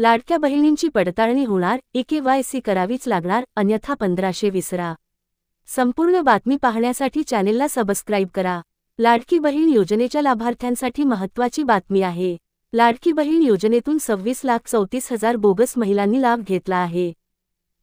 लाडक्या बहिणींची पडताळणी होणार, KYC करावीच लागणार, अन्यथा 1500 विसरा। संपूर्ण बातमी पाहण्यासाठी चॅनेलला सबस्क्राईब करा। लाडकी बहीण योजनेच्या लाभार्थ्यांसाठी महत्त्वाची बातमी आहे। लाडकी बहीण योजनेतून 26,34,000 बोगस महिलांनी लाभ घेतला आहे।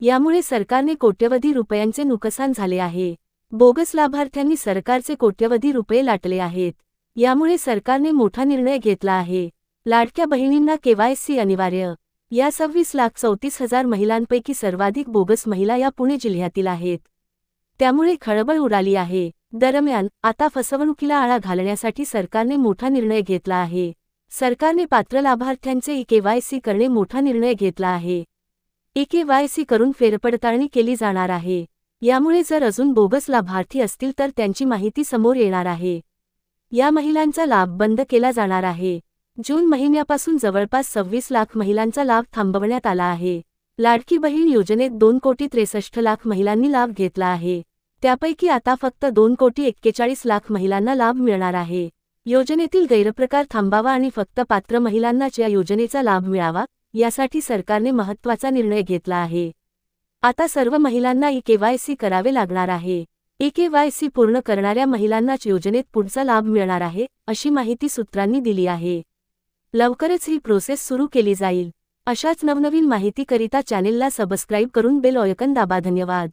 यामुळे सरकारने कोट्यवधी रुपयांचे नुकसान झाले आहे। बोगस लाभार्थ्यांनी सरकारचे कोट्यवधी रुपये लाटले आहेत। यामुळे सरकारने मोठा निर्णय घेतला आहे। लाडक्या बहिणींना KYC अनिवार्य। या 26,34,000 महिलांपैकी सर्वाधिक बोगस महिला या पुणे जिल्ह्यातील आहेत। त्यामुळे खळबळ उडाली आहे। दरम्यान आता फसवणुकीला आळा घालण्यासाठी सरकारने मोठा निर्णय घेतला आहे। सरकारने पात्र लाभार्थ्यांचे KYC करणे मोठा निर्णय घेतला आहे। KYC करून फेरपडताळणी केली जाणार आहे। यामुळे जर अजून बोगस लाभार्थी असतील तर त्यांची माहिती समोर येणार आहे। या महिलांचा लाभ बंद केला जाणार आहे। जून महिन्यापासून जवळपास 26 लाख महिलांचा लाभ थांबवण्यात आला आहे। लाडकी बहीण योजनेत 2,63,00,000 महिलांनी लाभ घेतला आहे। त्यापैकी आता फक्त 2,41,00,000 महिलांना लाभ मिळणार आहे। योजनेतील गैरप्रकार थांबावा आणि फक्त पात्र महिलांनाच या योजनेचा लाभ मिळावा, यासाठी सरकारने महत्त्वाचा निर्णय घेतला आहे। आता सर्व महिलांना KYC करावे लागणार आहे। KYC पूर्ण करणाऱ्या महिलांनाच योजनेत पुढचा लाभ मिळणार आहे, अशी माहिती सूत्रांनी दिली आहे। लवकरच ही प्रोसेस सुरू केली जाईल। अशाच नवनवीन माहितीकरिता चॅनेलला सबस्क्राईब करून बेल आयकॉन दाबा। धन्यवाद।